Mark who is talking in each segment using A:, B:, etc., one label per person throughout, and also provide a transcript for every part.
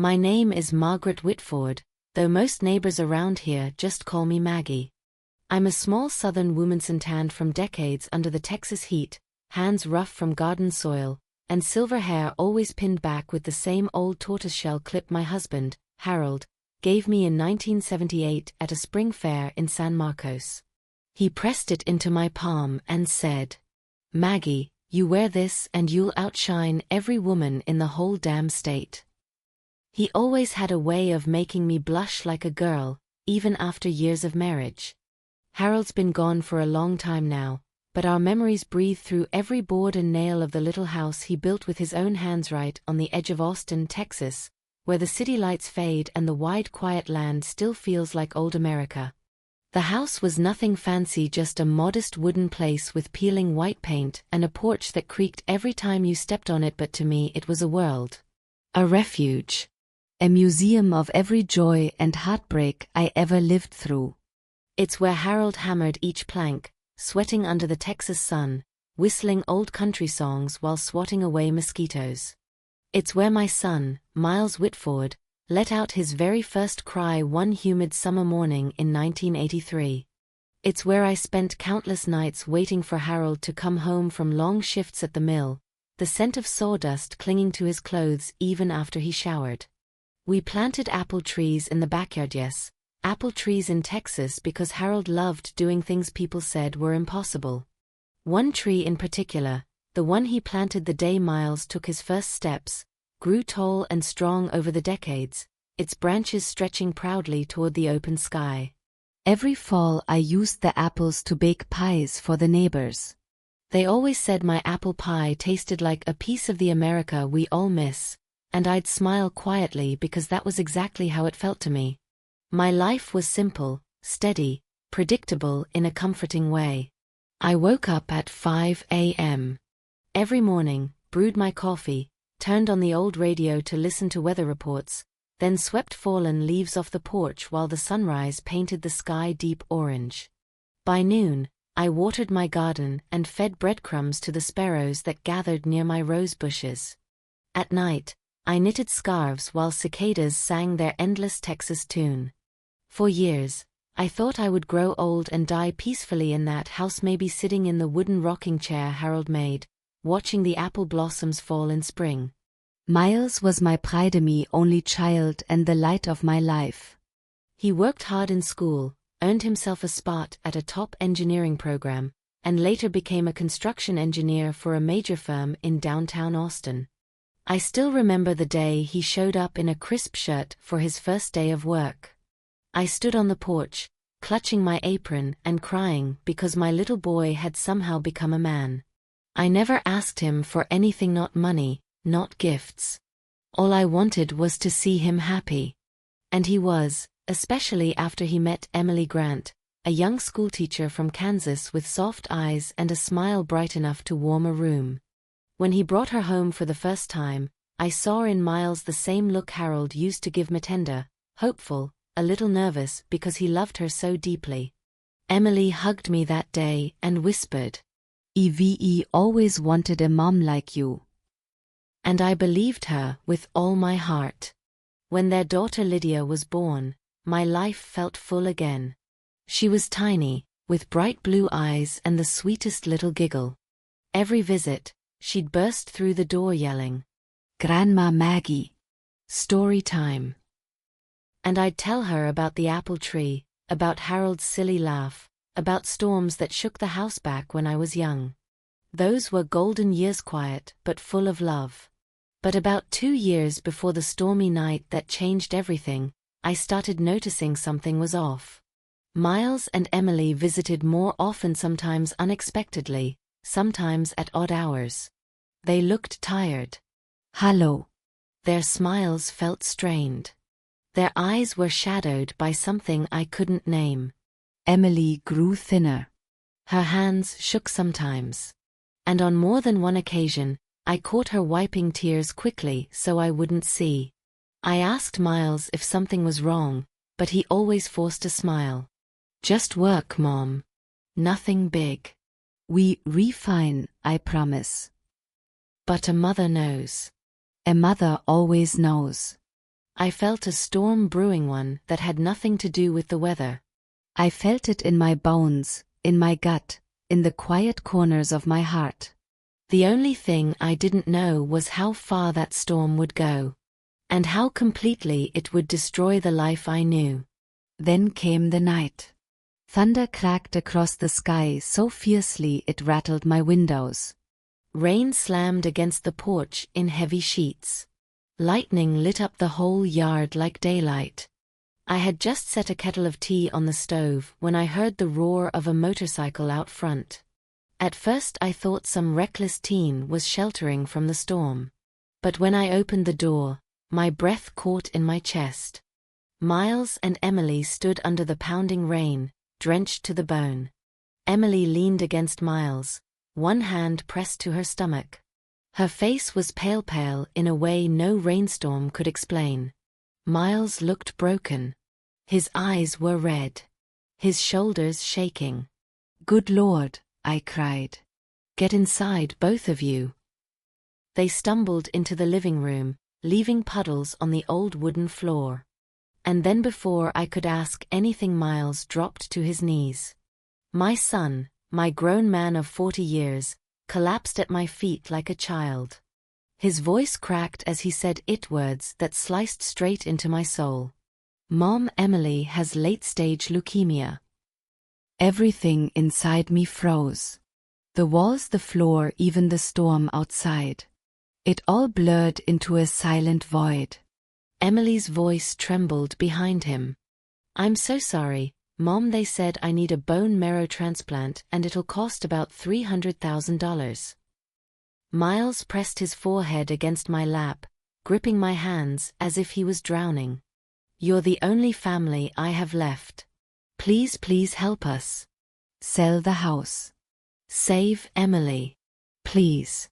A: My name is Margaret Whitford, though most neighbors around here just call me Maggie. I'm a small southern woman suntanned from decades under the Texas heat, hands rough from garden soil, and silver hair always pinned back with the same old tortoiseshell clip my husband, Harold, gave me in 1978 at a spring fair in San Marcos. He pressed it into my palm and said, "Maggie, you wear this and you'll outshine every woman in the whole damn state." He always had a way of making me blush like a girl, even after years of marriage. Harold's been gone for a long time now, but our memories breathe through every board and nail of the little house he built with his own hands right on the edge of Austin, Texas, where the city lights fade and the wide quiet land still feels like old America. The house was nothing fancy, just a modest wooden place with peeling white paint and a porch that creaked every time you stepped on it, but to me it was a world. A refuge. A museum of every joy and heartbreak I ever lived through. It's where Harold hammered each plank, sweating under the Texas sun, whistling old country songs while swatting away mosquitoes. It's where my son, Miles Whitford, let out his very first cry one humid summer morning in 1983. It's where I spent countless nights waiting for Harold to come home from long shifts at the mill, the scent of sawdust clinging to his clothes even after he showered. We planted apple trees in the backyard, yes, apple trees in Texas, because Harold loved doing things people said were impossible. One tree in particular, the one he planted the day Miles took his first steps, grew tall and strong over the decades, its branches stretching proudly toward the open sky. Every fall I used the apples to bake pies for the neighbors. They always said my apple pie tasted like a piece of the America we all miss, and I'd smile quietly because that was exactly how it felt to me. My life was simple, steady, predictable in a comforting way. I woke up at 5 a.m. every morning, brewed my coffee, turned on the old radio to listen to weather reports, then swept fallen leaves off the porch while the sunrise painted the sky deep orange. By noon, I watered my garden and fed breadcrumbs to the sparrows that gathered near my rose bushes. At night, I knitted scarves while cicadas sang their endless Texas tune. For years, I thought I would grow old and die peacefully in that house, maybe sitting in the wooden rocking chair Harold made, watching the apple blossoms fall in spring. Miles was my pride, me only child and the light of my life. He worked hard in school, earned himself a spot at a top engineering program, and later became a construction engineer for a major firm in downtown Austin. I still remember the day he showed up in a crisp shirt for his first day of work. I stood on the porch, clutching my apron and crying because my little boy had somehow become a man. I never asked him for anything, not money, not gifts. All I wanted was to see him happy. And he was, especially after he met Emily Grant, a young schoolteacher from Kansas with soft eyes and a smile bright enough to warm a room. When he brought her home for the first time, I saw in Miles the same look Harold used to give me, tender, hopeful, a little nervous because he loved her so deeply. Emily hugged me that day and whispered, "Eve always wanted a mom like you." And I believed her with all my heart. When their daughter Lydia was born, my life felt full again. She was tiny, with bright blue eyes and the sweetest little giggle. Every visit, she'd burst through the door yelling, "Grandma Maggie! Story time!" And I'd tell her about the apple tree, about Harold's silly laugh, about storms that shook the house back when I was young. Those were golden years, quiet but full of love. But about 2 years before the stormy night that changed everything, I started noticing something was off. Miles and Emily visited more often, sometimes unexpectedly, sometimes at odd hours. They looked tired. Hollow. Their smiles felt strained. Their eyes were shadowed by something I couldn't name. Emily grew thinner. Her hands shook sometimes. And on more than one occasion, I caught her wiping tears quickly so I wouldn't see. I asked Miles if something was wrong, but he always forced a smile. "Just work, Mom. Nothing big. We're fine, I promise." But a mother knows. A mother always knows. I felt a storm brewing, one that had nothing to do with the weather.
B: I felt it in my bones, in my gut, in the quiet corners of my heart.
A: The only thing I didn't know was how far that storm would go, and how completely it would destroy the life I knew.
B: Then came the night. Thunder cracked across the sky so fiercely it rattled my windows.
A: Rain slammed against the porch in heavy sheets. Lightning lit up the whole yard like daylight. I had just set a kettle of tea on the stove when I heard the roar of a motorcycle out front. At first I thought some reckless teen was sheltering from the storm. But when I opened the door, my breath caught in my chest. Miles and Emily stood under the pounding rain, drenched to the bone. Emily leaned against Miles, one hand pressed to her stomach. Her face was pale in a way no rainstorm could explain. Miles looked broken. His eyes were red. His shoulders shaking.
B: "Good Lord," I cried.
A: "Get inside, both of you." They stumbled into the living room, leaving puddles on the old wooden floor. And then before I could ask anything, Miles dropped to his knees. My son, my grown man of 40 years, collapsed at my feet like a child. His voice cracked as he said words that sliced straight into my soul. "Mom, Emily has late-stage leukemia."
B: Everything inside me froze. The walls, the floor, even the storm outside. It all blurred into a silent void.
A: Emily's voice trembled behind him. "I'm so sorry, Mom. They said I need a bone marrow transplant and it'll cost about $300,000. Miles pressed his forehead against my lap, gripping my hands as if he was drowning. "You're the only family I have left. Please help us.
B: Sell the house.
A: Save Emily. Please."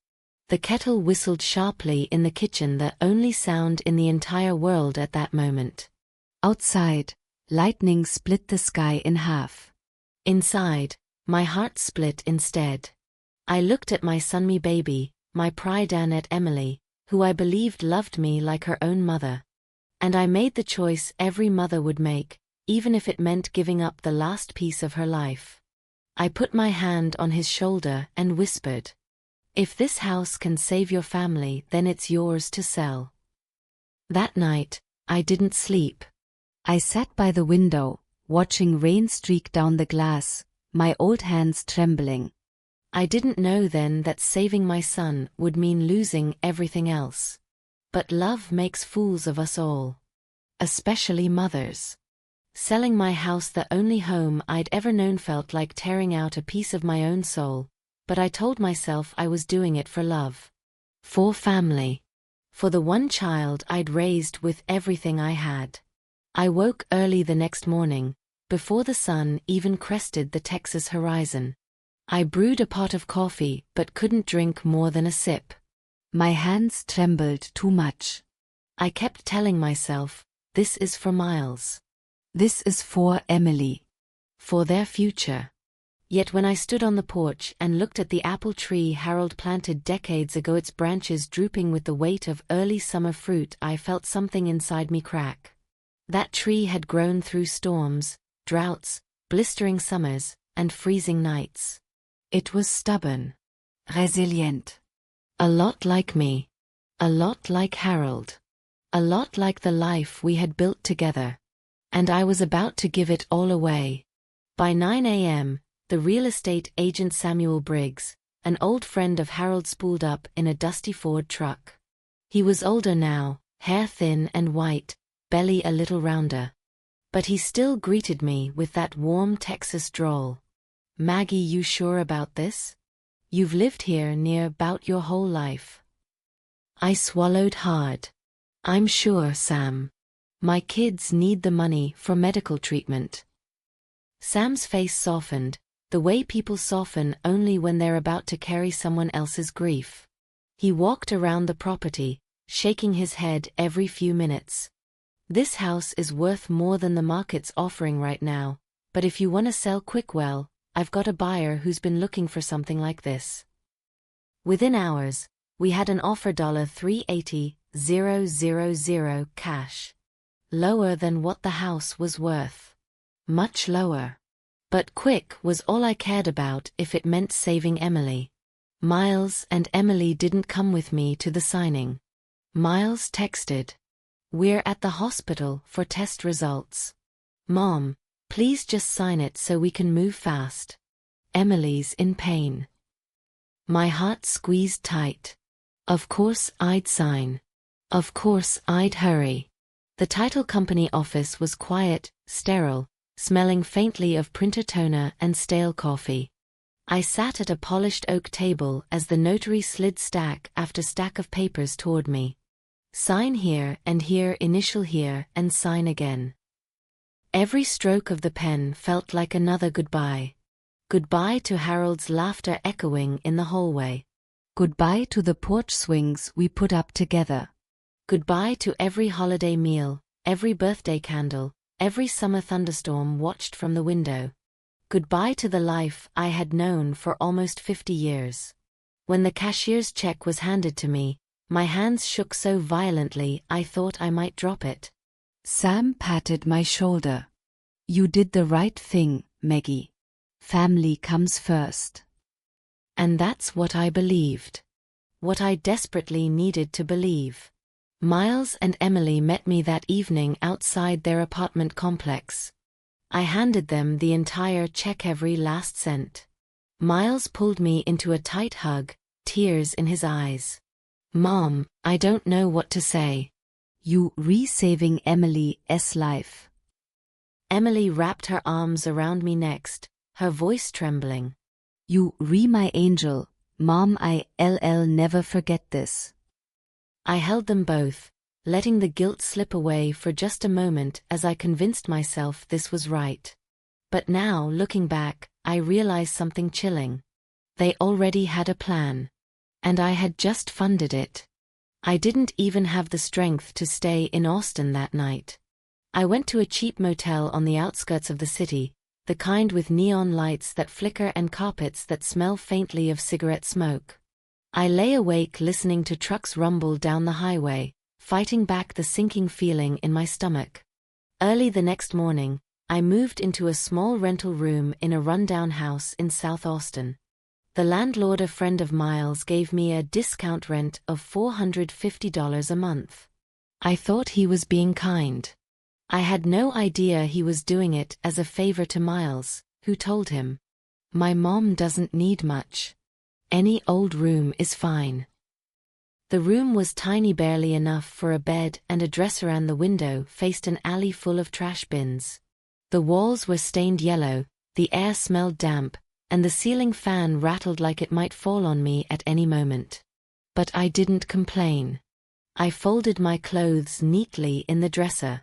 A: The kettle whistled sharply in the kitchen, the only sound in the entire world at that moment.
B: Outside, lightning split the sky in half.
A: Inside, my heart split instead. I looked at my sunmy baby, my pride, and at Emily, who I believed loved me like her own mother. And I made the choice every mother would make, even if it meant giving up the last piece of her life. I put my hand on his shoulder and whispered, "If this house can save your family, then it's yours to sell." That night, I didn't sleep.
B: I sat by the window, watching rain streak down the glass, my old hands trembling.
A: I didn't know then that saving my son would mean losing everything else. But love makes fools of us all. Especially mothers. Selling my house, the only home I'd ever known, felt like tearing out a piece of my own soul, but I told myself I was doing it for love. For family. For the one child I'd raised with everything I had. I woke early the next morning, before the sun even crested the Texas horizon. I brewed a pot of coffee but couldn't drink more than a sip.
B: My hands trembled too much.
A: I kept telling myself, this is for Miles.
B: This is for Emily.
A: For their future. Yet when I stood on the porch and looked at the apple tree Harold planted decades ago, its branches drooping with the weight of early summer fruit, I felt something inside me crack. That tree had grown through storms, droughts, blistering summers, and freezing nights. It was stubborn.
B: Resilient.
A: A lot like me. A lot like Harold. A lot like the life we had built together. And I was about to give it all away. By 9 a.m., the real estate agent Samuel Briggs, an old friend of Harold's, pulled up in a dusty Ford truck. He was older now, hair thin and white, belly a little rounder. But he still greeted me with that warm Texas drawl. "Maggie, you sure about this? You've lived here near about your whole life." I swallowed hard. "I'm sure, Sam. My kids need the money for medical treatment." Sam's face softened, the way people soften only when they're about to carry someone else's grief. He walked around the property, shaking his head every few minutes. "This house is worth more than the market's offering right now, but if you want to sell quick, well, I've got a buyer who's been looking for something like this." Within hours, we had an offer, $380,000 cash. lower than what the house was worth. Much lower. But quick was all I cared about if it meant saving Emily. Miles and Emily didn't come with me to the signing. Miles texted. "We're at the hospital for test results. Mom, please just sign it so we can move fast. Emily's in pain." My heart squeezed tight. Of course I'd sign. Of course I'd hurry. The title company office was quiet, sterile, smelling faintly of printer toner and stale coffee. I sat at a polished oak table as the notary slid stack after stack of papers toward me. Sign here, initial here, and sign again. Every stroke of the pen felt like another goodbye. Goodbye to Harold's laughter echoing in the hallway.
B: Goodbye to the porch swings we put up together.
A: Goodbye to every holiday meal, every birthday candle, every summer thunderstorm watched from the window. Goodbye to the life I had known for almost 50 years. When the cashier's check was handed to me, my hands shook so violently I thought I might drop it.
B: Sam patted my shoulder. "You did the right thing, Maggie. Family comes first."
A: And that's what I believed. What I desperately needed to believe. Miles and Emily met me that evening outside their apartment complex. I handed them the entire check, every last cent. Miles pulled me into a tight hug, tears in his eyes. "Mom, I don't know what to say."
B: "You re-saving Emily's life."
A: Emily wrapped her arms around me next, her voice trembling.
B: "You my angel, Mom, I'll never forget this."
A: I held them both, letting the guilt slip away for just a moment as I convinced myself this was right. But now, looking back, I realized something chilling. They already had a plan. And I had just funded it. I didn't even have the strength to stay in Austin that night. I went to a cheap motel on the outskirts of the city, the kind with neon lights that flicker and carpets that smell faintly of cigarette smoke. I lay awake listening to trucks rumble down the highway, fighting back the sinking feeling in my stomach. Early the next morning, I moved into a small rental room in a rundown house in South Austin. The landlord, a friend of Miles, gave me a discount rent of $450 a month. I thought he was being kind. I had no idea he was doing it as a favor to Miles, who told him, "My mom doesn't need much. Any old room is fine." The room was tiny, barely enough for a bed and a dresser, and the window faced an alley full of trash bins. The walls were stained yellow, the air smelled damp, and the ceiling fan rattled like it might fall on me at any moment. But I didn't complain. I folded my clothes neatly in the dresser.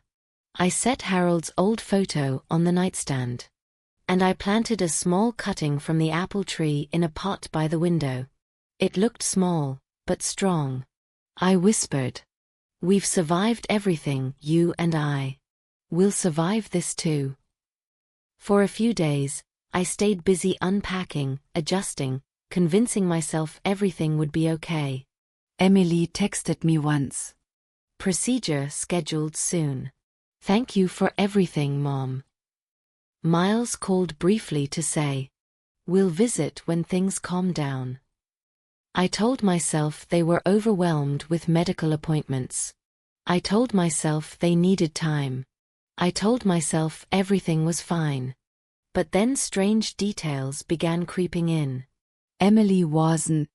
A: I set Harold's old photo on the nightstand. And I planted a small cutting from the apple tree in a pot by the window. It looked small, but strong. I whispered, "We've survived everything, you and I. We'll survive this too." For a few days, I stayed busy unpacking, adjusting, convincing myself everything would be okay.
B: Emily texted me once.
A: "Procedure scheduled soon. Thank you for everything, Mom." Miles called briefly to say, "We'll visit when things calm down." I told myself they were overwhelmed with medical appointments. I told myself they needed time. I told myself everything was fine. But then strange details began creeping in.
B: Emily wasn't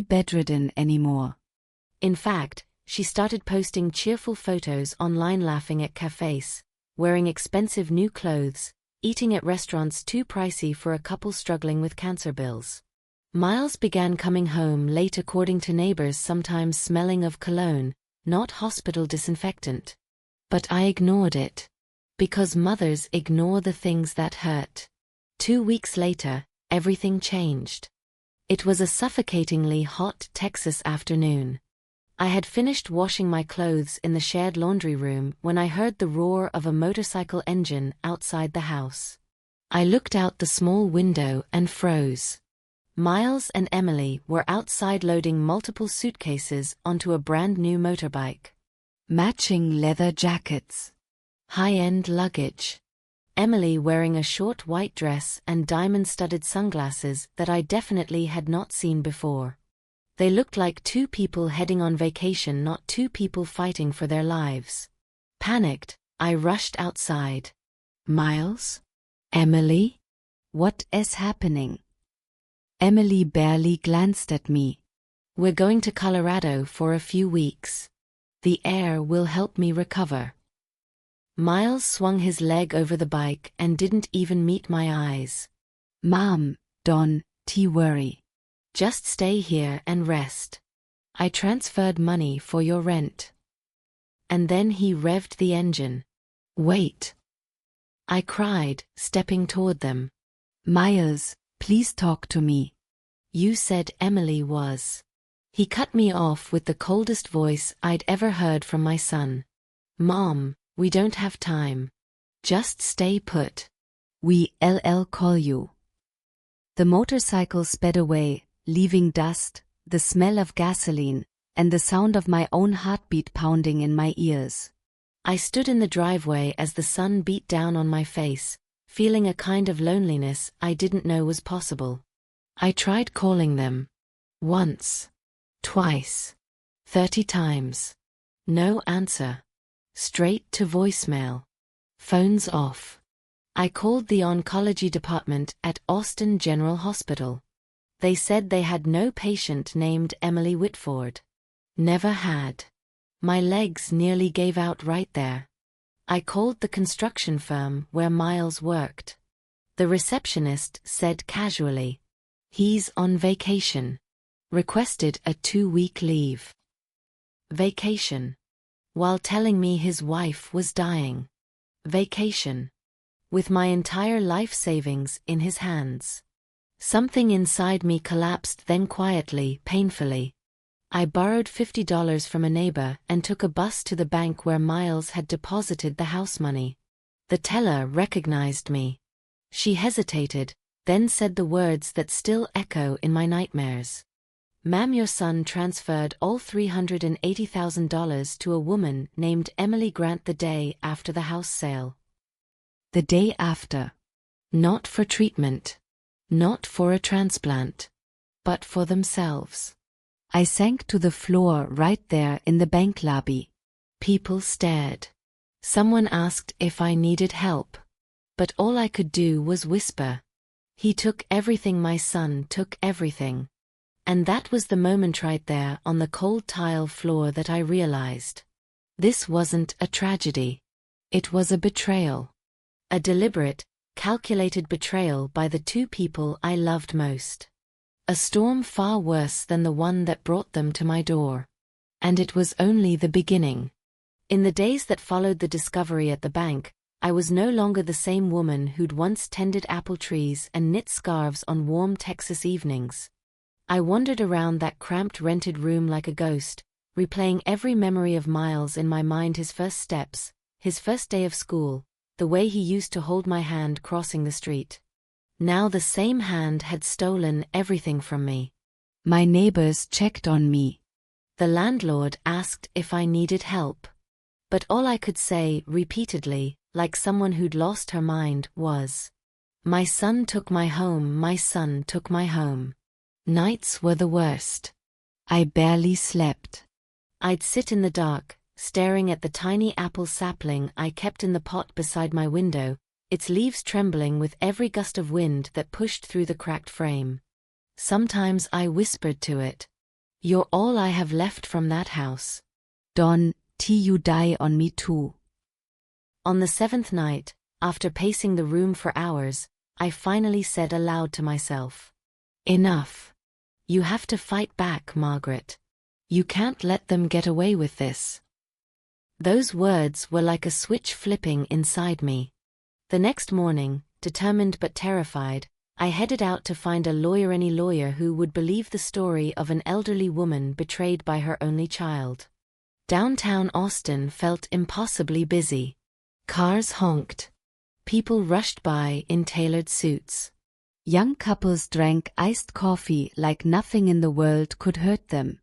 B: bedridden anymore.
A: In fact, she started posting cheerful photos online, laughing at cafes, wearing expensive new clothes, eating at restaurants too pricey for a couple struggling with cancer bills. Miles began coming home late, according to neighbors, sometimes smelling of cologne, not hospital disinfectant. But I ignored it. Because mothers ignore the things that hurt. 2 weeks later, everything changed. It was a suffocatingly hot Texas afternoon. I had finished washing my clothes in the shared laundry room when I heard the roar of a motorcycle engine outside the house. I looked out the small window and froze. Miles and Emily were outside loading multiple suitcases onto a brand new motorbike.
B: Matching leather jackets.
A: High-end luggage. Emily wearing a short white dress and diamond-studded sunglasses that I definitely had not seen before. They looked like two people heading on vacation, not two people fighting for their lives. Panicked, I rushed outside.
B: Miles? Emily? What is happening? Emily barely glanced at me.
A: We're going to Colorado for a few weeks. The air will help me recover. Miles swung his leg over the bike and didn't even meet my eyes.
B: Mom, don't worry.
A: Just stay here and rest. I transferred money for your rent. And then he revved the engine.
B: Wait.
A: I cried, stepping toward them.
B: Miles, please talk to me.
A: You said Emily was. He cut me off with the coldest voice I'd ever heard from my son. Mom, we don't have time. Just stay put.
B: We'll call you. The motorcycle sped away, leaving dust, the smell of gasoline, and the sound of my own heartbeat pounding in my ears.
A: I stood in the driveway as the sun beat down on my face, feeling a kind of loneliness I didn't know was possible. I tried calling them. Once. Twice. 30 times. No answer. Straight to voicemail. Phones off. I called the oncology department at Austin General Hospital. They said they had no patient named Emily Whitford. Never had. My legs nearly gave out right there. I called the construction firm where Miles worked. The receptionist said casually, "He's on vacation." Requested a 2-week leave. Vacation. While telling me his wife was dying. Vacation. With my entire life savings in his hands. Something inside me collapsed, then quietly, painfully. I borrowed $50 from a neighbor and took a bus to the bank where Miles had deposited the house money. The teller recognized me. She hesitated, then said the words that still echo in my nightmares. "Ma'am, your son transferred all $380,000 to a woman named Emily Grant the day after the house sale."
B: The day after.
A: Not for treatment. Not for a transplant. But for themselves.
B: I sank to the floor right there in the bank lobby.
A: People stared. Someone asked if I needed help. But all I could do was whisper. He took everything, my son took everything. And that was the moment right there on the cold tile floor that I realized. This wasn't a tragedy. It was a betrayal. A deliberate, calculated betrayal by the two people I loved most. A storm far worse than the one that brought them to my door. And it was only the beginning. In the days that followed the discovery at the bank, I was no longer the same woman who'd once tended apple trees and knit scarves on warm Texas evenings. I wandered around that cramped rented room like a ghost, replaying every memory of Miles in my mind, his first steps, his first day of school, the way he used to hold my hand crossing the street. Now the same hand had stolen everything from me.
B: My neighbors checked on me.
A: The landlord asked if I needed help. But all I could say repeatedly, like someone who'd lost her mind, was, "My son took my home, my son took my home." Nights were the worst.
B: I barely slept.
A: I'd sit in the dark, staring at the tiny apple sapling I kept in the pot beside my window, its leaves trembling with every gust of wind that pushed through the cracked frame. Sometimes I whispered to it, "You're all I have left from that house.
B: Don't you die on me too."
A: On the 7th night, after pacing the room for hours, I finally said aloud to myself, "Enough. You have to fight back, Margaret. You can't let them get away with this." Those words were like a switch flipping inside me. The next morning, determined but terrified, I headed out to find a lawyer, any lawyer who would believe the story of an elderly woman betrayed by her only child. Downtown Austin felt impossibly busy. Cars honked. People rushed by in tailored suits.
B: Young couples drank iced coffee like nothing in the world could hurt them.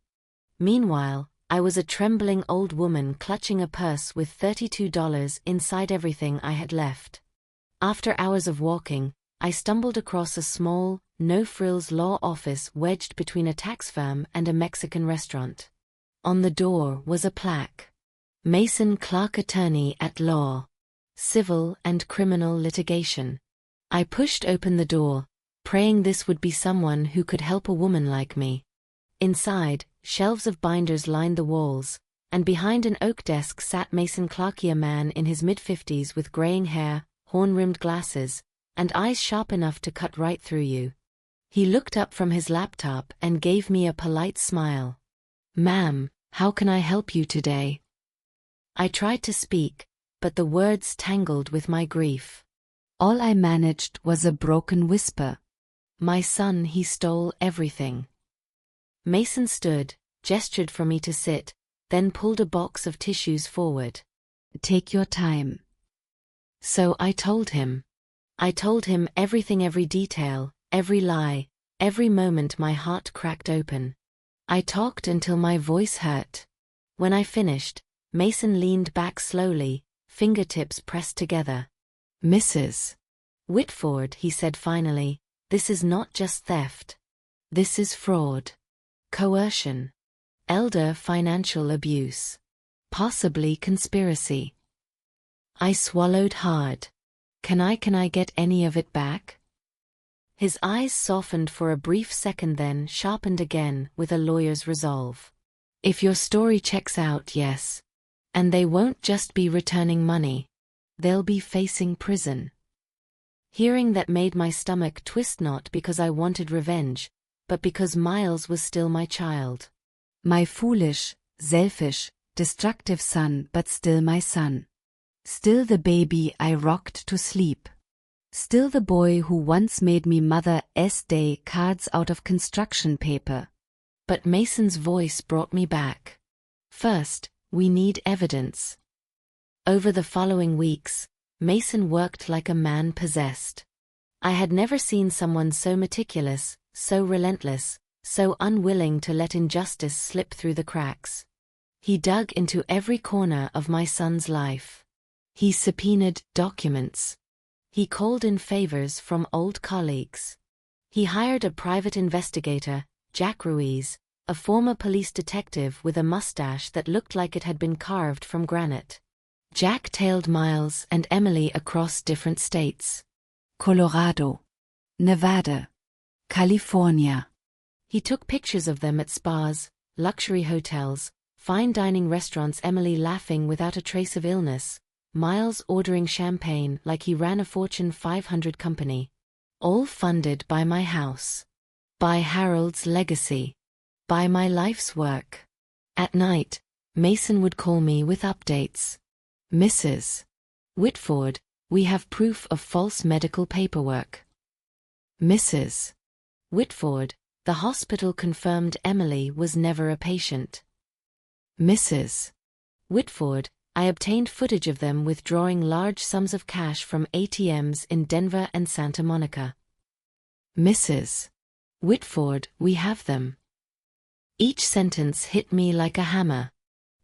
A: Meanwhile, I was a trembling old woman clutching a purse with $32 inside everything I had left. After hours of walking, I stumbled across a small, no-frills law office wedged between a tax firm and a Mexican restaurant. On the door was a plaque. Mason Clark, Attorney at Law. Civil and Criminal Litigation. I pushed open the door, praying this would be someone who could help a woman like me. Inside, shelves of binders lined the walls, and behind an oak desk sat Mason Clark, a man in his mid-50s with graying hair, horn-rimmed glasses, and eyes sharp enough to cut right through you. He looked up from his laptop and gave me a polite smile. "Ma'am, how can I help you today?" I tried to speak, but the words tangled with my grief.
B: All I managed was a broken whisper.
A: My son, he stole everything. Mason stood, gestured for me to sit, then pulled a box of tissues forward.
B: "Take your time."
A: So I told him. I told him everything, every detail, every lie, every moment my heart cracked open. I talked until my voice hurt. When I finished, Mason leaned back slowly, fingertips pressed together.
B: "Mrs.
A: Whitford," he said finally, "this is not just theft. This is fraud. Coercion. Elder financial abuse. Possibly conspiracy." I swallowed hard. Can I get any of it back?" His eyes softened for a brief second, then sharpened again with a lawyer's resolve. "If your story checks out, yes. And they won't just be returning money. They'll be facing prison." Hearing that made my stomach twist, not because I wanted revenge, but because Miles was still my child.
B: My foolish, selfish, destructive son, but still my son. Still the baby I rocked to sleep. Still the boy who once made me Mother's Day cards out of construction paper.
A: But Mason's voice brought me back. "First, we need evidence." Over the following weeks, Mason worked like a man possessed. I had never seen someone so meticulous, so relentless, so unwilling to let injustice slip through the cracks. He dug into every corner of my son's life. He subpoenaed documents. He called in favors from old colleagues. He hired a private investigator, Jack Ruiz, a former police detective with a mustache that looked like it had been carved from granite. Jack tailed Miles and Emily across different states.
B: Colorado, Nevada, California.
A: He took pictures of them at spas, luxury hotels, fine dining restaurants, Emily laughing without a trace of illness, Miles ordering champagne like he ran a Fortune 500 company. All funded by my house. By Harold's legacy. By my life's work. At night, Mason would call me with updates.
B: "Mrs.
A: Whitford, we have proof of false medical paperwork."
B: "Mrs.
A: Whitford, the hospital confirmed Emily was never a patient."
B: "Mrs.
A: Whitford, I obtained footage of them withdrawing large sums of cash from ATMs in Denver and Santa Monica."
B: "Mrs.
A: Whitford, we have them." Each sentence hit me like a hammer.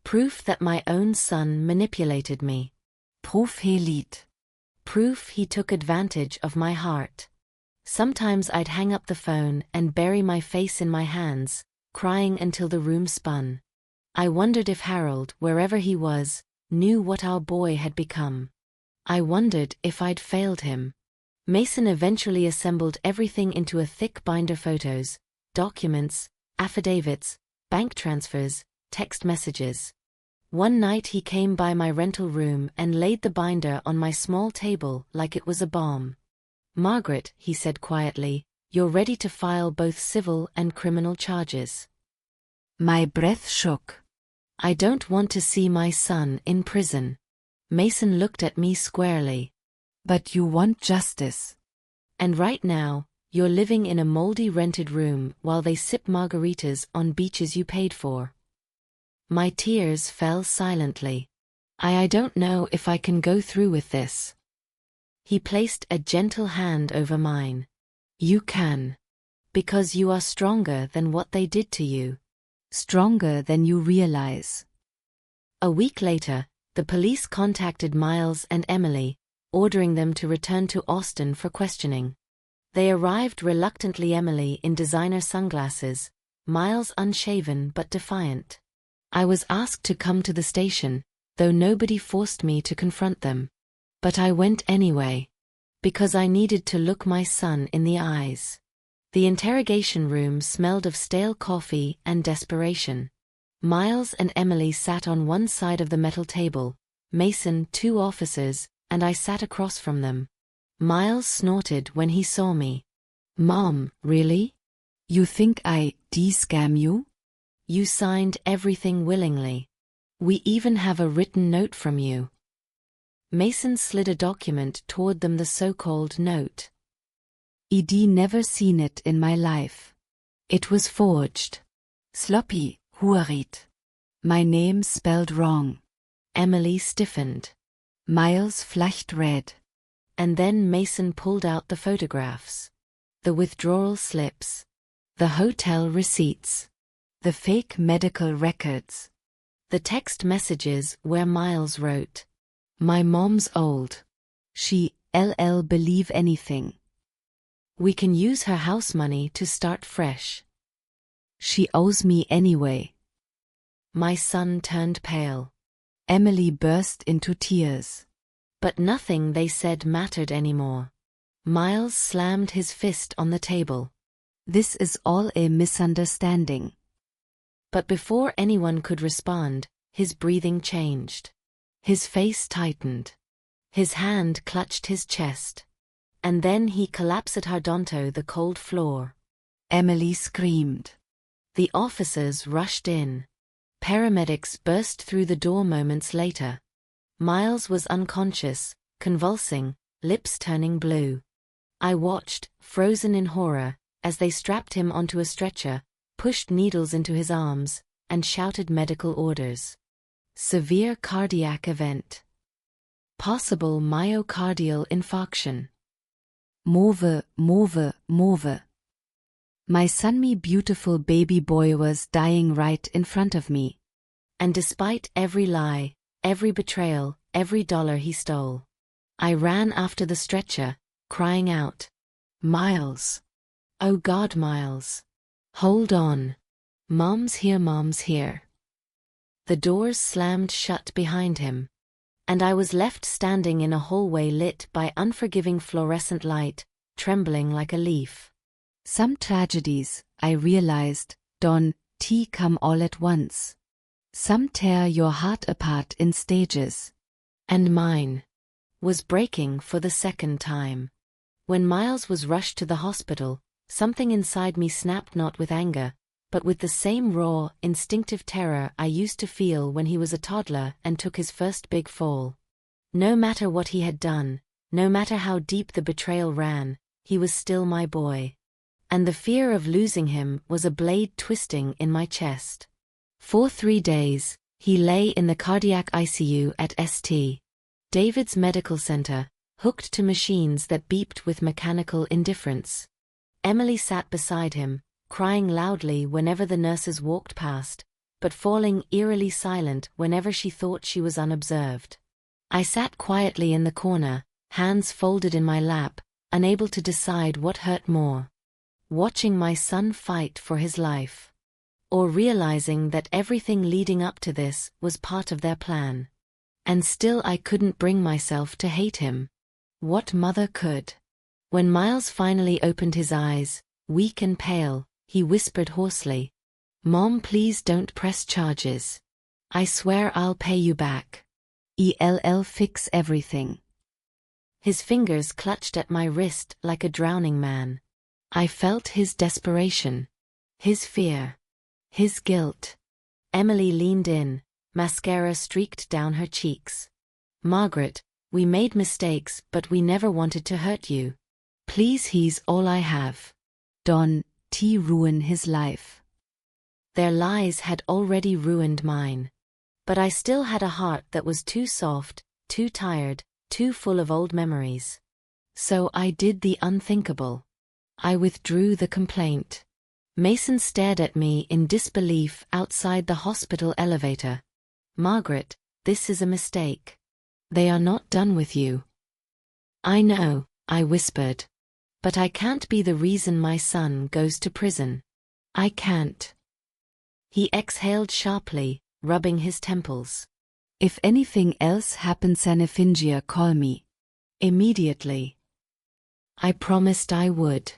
A: Proof that my own son manipulated me.
B: Proof he lied.
A: Proof he took advantage of my heart. Sometimes I'd hang up the phone and bury my face in my hands, crying until the room spun. I wondered if Harold, wherever he was, knew what our boy had become. I wondered if I'd failed him. Mason eventually assembled everything into a thick binder: photos, documents, affidavits, bank transfers, text messages. One night he came by my rental room and laid the binder on my small table like it was a bomb. "Margaret," he said quietly, "you're ready to file both civil and criminal charges."
B: My breath shook.
A: "I don't want to see my son in prison." Mason looked at me squarely.
B: "But you want justice.
A: "And right now, you're living in a moldy rented room while they sip margaritas on beaches you paid for." My tears fell silently. I don't know if I can go through with this." He placed a gentle hand over mine. "You can. Because you are stronger than what they did to you.
B: Stronger than you realize.
A: A week later, the police contacted Miles and Emily, ordering them to return to Austin for questioning. They arrived reluctantly, Emily in designer sunglasses, Miles unshaven but defiant. I was asked to come to the station, though nobody forced me to confront them. But I went anyway. Because I needed to look my son in the eyes. The interrogation room smelled of stale coffee and desperation. Miles and Emily sat on one side of the metal table, Mason 2 officers, and I sat across from them. Miles snorted when he saw me. "Mom, really?
B: You think I de-scam you?
A: You signed everything willingly. We even have a written note from you." Mason slid a document toward them, the so-called note.
B: I'd never seen it in my life. It was forged. Sloppy, Huarit. My name spelled wrong.
A: Emily stiffened.
B: Miles flushed red.
A: And then Mason pulled out the photographs. The withdrawal slips. The hotel receipts.
B: The fake medical records.
A: The text messages where Miles wrote,
B: "My mom's old. She'll believe anything.
A: We can use her house money to start fresh.
B: She owes me anyway."
A: My son turned pale.
B: Emily burst into tears.
A: But nothing they said mattered anymore. Miles slammed his fist on the table.
B: "This is all a misunderstanding."
A: But before anyone could respond, his breathing changed. His face tightened. His hand clutched his chest. And then he collapsed onto the cold floor.
B: Emily screamed.
A: The officers rushed in. Paramedics burst through the door moments later. Miles was unconscious, convulsing, lips turning blue. I watched, frozen in horror, as they strapped him onto a stretcher, pushed needles into his arms, and shouted medical orders. Severe cardiac event. Possible myocardial infarction.
B: Move. My son, me beautiful baby boy, was dying right in front of me.
A: And despite every lie, every betrayal, every dollar he stole, I ran after the stretcher, crying out, "Miles! Oh God, Miles! Hold on! Mom's here, Mom's here!" The doors slammed shut behind him. And I was left standing in a hallway lit by unforgiving fluorescent light, trembling like a leaf.
B: Some tragedies, I realized, don't come all at once. Some tear your heart apart in stages.
A: And mine was breaking for the second time. When Miles was rushed to the hospital, something inside me snapped, not with anger, but with the same raw, instinctive terror I used to feel when he was a toddler and took his first big fall. No matter what he had done, no matter how deep the betrayal ran, he was still my boy. And the fear of losing him was a blade twisting in my chest. For 3 days, he lay in the cardiac ICU at St. David's Medical Center, hooked to machines that beeped with mechanical indifference. Emily sat beside him, crying loudly whenever the nurses walked past, but falling eerily silent whenever she thought she was unobserved. I sat quietly in the corner, hands folded in my lap, unable to decide what hurt more. Watching my son fight for his life. Or realizing that everything leading up to this was part of their plan. And still I couldn't bring myself to hate him. What mother could? When Miles finally opened his eyes, weak and pale, he whispered hoarsely, "Mom, please don't press charges. I swear I'll pay you back.
B: I'll fix everything."
A: His fingers clutched at my wrist like a drowning man. I felt his desperation, his fear, his guilt. Emily leaned in, mascara streaked down her cheeks. "Margaret, we made mistakes, but we never wanted to hurt you. Please, he's all I have.
B: Don't ruin his life."
A: Their lies had already ruined mine. But I still had a heart that was too soft, too tired, too full of old memories. So I did the unthinkable. I withdrew the complaint. Mason stared at me in disbelief outside the hospital elevator. Margaret, this is a mistake. They are not done with you. I know, I whispered. But I can't be the reason my son goes to prison. I can't. He exhaled sharply, rubbing his temples.
B: If anything else happens, Anafingia, call me.
A: Immediately. I promised I would.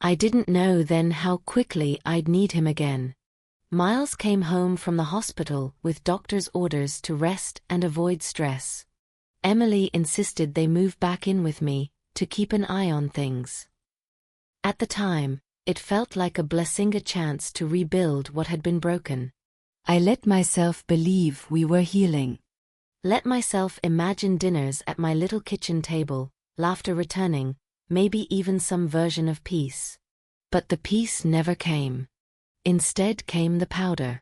A: I didn't know then how quickly I'd need him again. Miles came home from the hospital with doctor's orders to rest and avoid stress. Emily insisted they move back in with me, to keep an eye on things. At the time, it felt like a blessing, a chance to rebuild what had been broken.
B: I let myself believe we were healing.
A: Let myself imagine dinners at my little kitchen table, laughter returning, maybe even some version of peace. But the peace never came. Instead came the powder.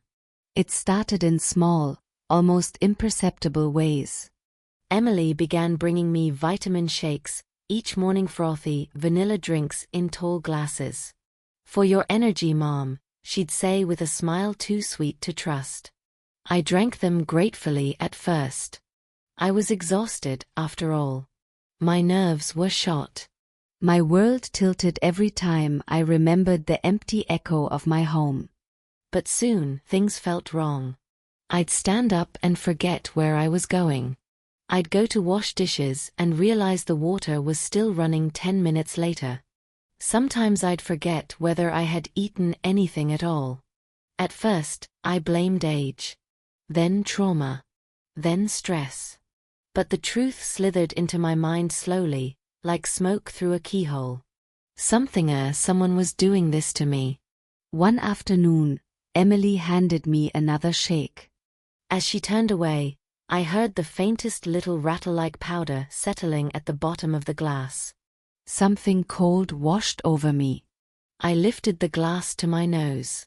B: It started in small, almost imperceptible ways.
A: Emily began bringing me vitamin shakes, each morning frothy, vanilla drinks in tall glasses. For your energy, Mom, she'd say with a smile too sweet to trust. I drank them gratefully at first. I was exhausted, after all. My nerves were shot.
B: My world tilted every time I remembered the empty echo of my home.
A: But soon, things felt wrong. I'd stand up and forget where I was going. I'd go to wash dishes and realize the water was still running 10 minutes later. Sometimes I'd forget whether I had eaten anything at all. At first, I blamed age. Then trauma. Then stress. But the truth slithered into my mind slowly, like smoke through a keyhole. Someone was doing this to me.
B: One afternoon, Emily handed me another shake.
A: As she turned away, I heard the faintest little rattle-like powder settling at the bottom of the glass.
B: Something cold washed over me.
A: I lifted the glass to my nose.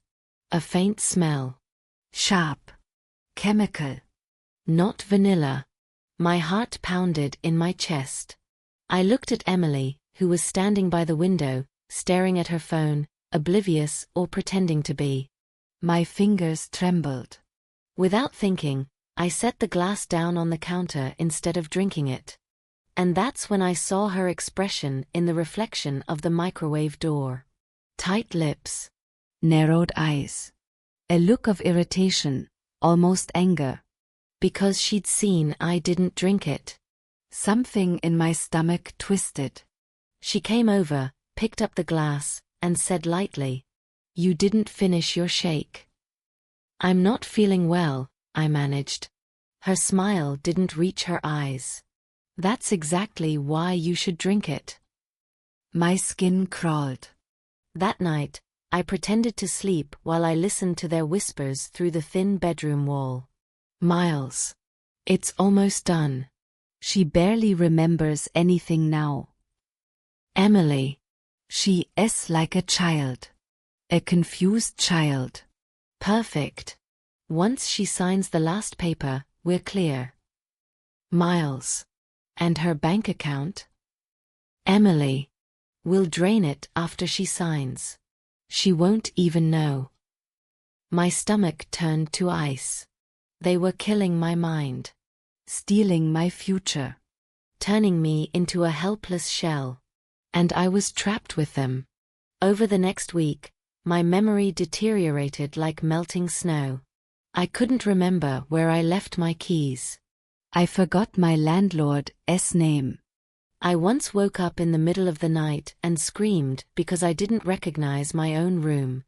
A: A faint smell. Sharp. Chemical. Not vanilla. My heart pounded in my chest. I looked at Emily, who was standing by the window, staring at her phone, oblivious or pretending to be.
B: My fingers trembled.
A: Without thinking, I set the glass down on the counter instead of drinking it. And that's when I saw her expression in the reflection of the microwave door. Tight lips.
B: Narrowed eyes. A look of irritation, almost anger.
A: Because she'd seen I didn't drink it.
B: Something in my stomach twisted.
A: She came over, picked up the glass, and said lightly, "You didn't finish your shake." "I'm not feeling well," I managed. Her smile didn't reach her eyes. "That's exactly why you should drink it."
B: My skin crawled.
A: That night, I pretended to sleep while I listened to their whispers through the thin bedroom wall. "Miles. It's almost done."
B: She barely remembers anything now.
A: "Emily.
B: She is like a child. A confused child.
A: Perfect. Once she signs the last paper, we're clear." "Miles. And her bank account?" "Emily. We'll drain it after she signs. She won't even know." My stomach turned to ice. They were killing my mind.
B: Stealing my future.
A: Turning me into a helpless shell. And I was trapped with them. Over the next week, my memory deteriorated like melting snow. I couldn't remember where I left my keys.
B: I forgot my landlord's name.
A: I once woke up in the middle of the night and screamed because I didn't recognize my own room.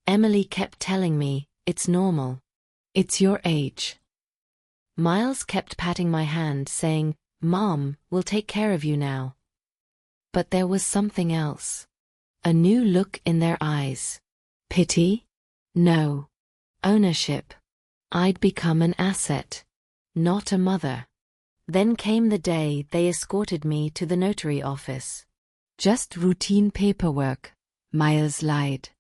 A: Emily kept telling me, "It's normal. It's your age." Miles kept patting my hand saying, "Mom, we'll take care of you now." But there was something else. A new look in their eyes. Pity? No. Ownership. I'd become an asset. Not a mother. Then came the day they escorted me to the notary office.
B: Just routine paperwork, Miles lied.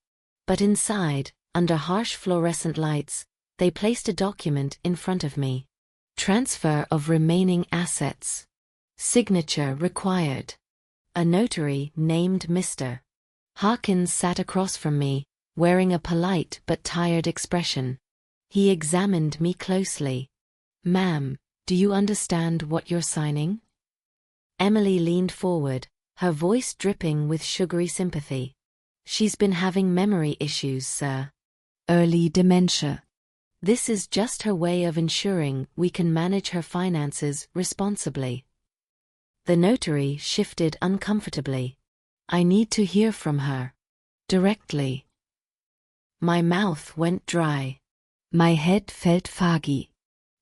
A: But inside, under harsh fluorescent lights, they placed a document in front of me. Transfer of remaining assets. Signature required. A notary named Mr. Harkins sat across from me, wearing a polite but tired expression. He examined me closely. "Ma'am, do you understand what you're signing?" Emily leaned forward, her voice dripping with sugary sympathy. "She's been having memory issues, sir.
B: Early dementia.
A: This is just her way of ensuring we can manage her finances responsibly." The notary shifted uncomfortably. "I need to hear from her. Directly." My mouth went dry.
B: My head felt foggy.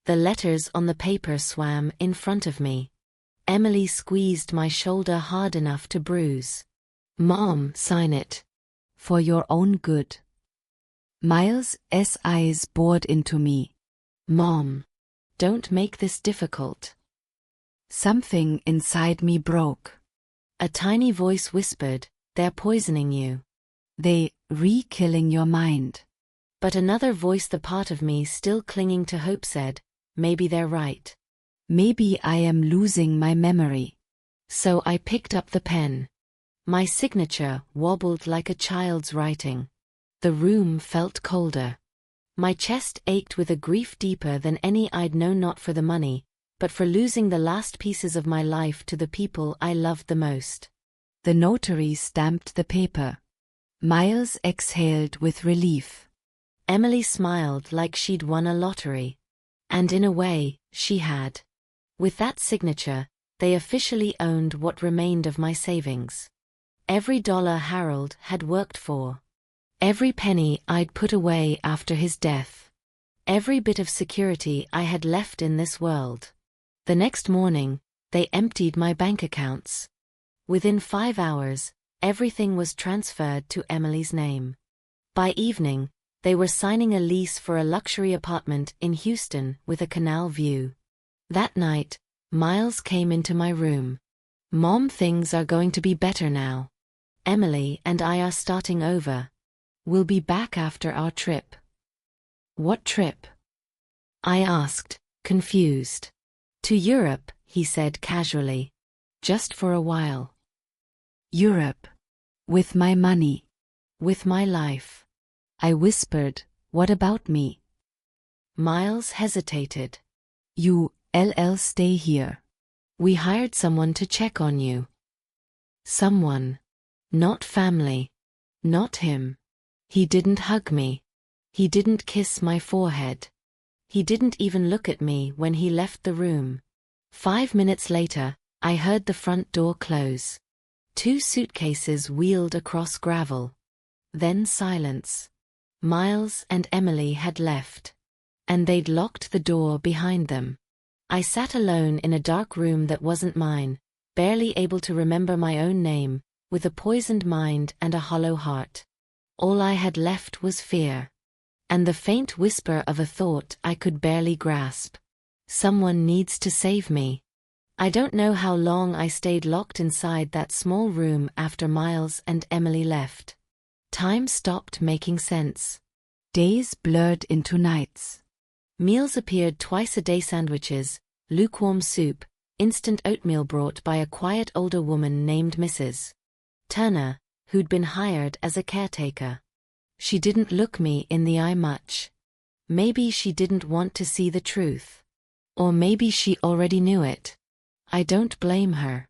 A: The letters on the paper swam in front of me. Emily squeezed my shoulder hard enough to bruise. "Mom, sign it."
B: "For your own good." Miles' eyes bored into me.
A: "Mom, don't make this difficult."
B: Something inside me broke.
A: A tiny voice whispered, "They're poisoning you."
B: Killing your mind."
A: But another voice, the part of me still clinging to hope, said, "Maybe they're right.
B: Maybe I am losing my memory."
A: So I picked up the pen. My signature wobbled like a child's writing. The room felt colder. My chest ached with a grief deeper than any I'd known, not for the money, but for losing the last pieces of my life to the people I loved the most.
B: The notary stamped the paper. Miles exhaled with relief.
A: Emily smiled like she'd won a lottery. And in a way, she had. With that signature, they officially owned what remained of my savings. Every dollar Harold had worked for. Every penny I'd put away after his death. Every bit of security I had left in this world. The next morning, they emptied my bank accounts. Within 5 hours, everything was transferred to Emily's name. By evening, they were signing a lease for a luxury apartment in Houston with a canal view. That night, Miles came into my room. "Mom, things are going to be better now. Emily and I are starting over. We'll be back after our trip." "What trip?" I asked, confused. "To Europe," he said casually. "Just for a while."
B: "Europe? With my money?"
A: "With my life."
B: I whispered, "What about me?"
A: Miles hesitated.
B: "You'll stay here.
A: We hired someone to check on you." Someone. Not family. Not him. He didn't hug me. He didn't kiss my forehead. He didn't even look at me when he left the room. 5 minutes later, I heard the front door close. 2 suitcases wheeled across gravel. Then silence. Miles and Emily had left. And they'd locked the door behind them. I sat alone in a dark room that wasn't mine, barely able to remember my own name, with a poisoned mind and a hollow heart. All I had left was fear. And the faint whisper of a thought I could barely grasp. Someone needs to save me. I don't know how long I stayed locked inside that small room after Miles and Emily left. Time stopped making sense.
B: Days blurred into nights.
A: Meals appeared twice a day: sandwiches, lukewarm soup, instant oatmeal brought by a quiet older woman named Mrs. Turner, who'd been hired as a caretaker. She didn't look me in the eye much. Maybe she didn't want to see the truth. Or maybe she already knew it. I don't blame her.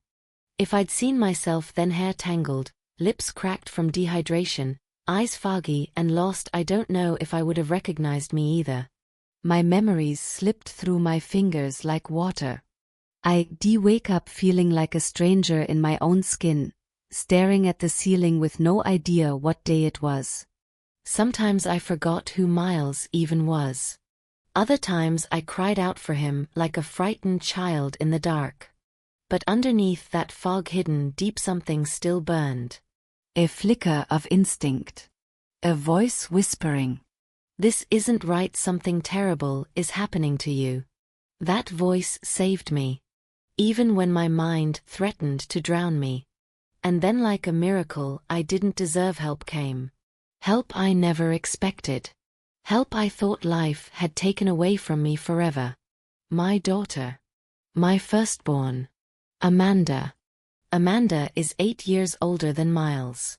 A: If I'd seen myself then, hair tangled, lips cracked from dehydration, eyes foggy and lost, I don't know if I would have recognized me either.
B: My memories slipped through my fingers like water. I'd wake up feeling like a stranger in my own skin, staring at the ceiling with no idea what day it was.
A: Sometimes I forgot who Miles even was. Other times I cried out for him like a frightened child in the dark. But underneath that fog, hidden deep, something still burned.
B: A flicker of instinct. A voice whispering,
A: "This isn't right, something terrible is happening to you." That voice saved me. Even when my mind threatened to drown me. And then, like a miracle I didn't deserve, help came. Help I never expected. Help I thought life had taken away from me forever. My daughter. My firstborn. Amanda. Amanda is 8 years older than Miles.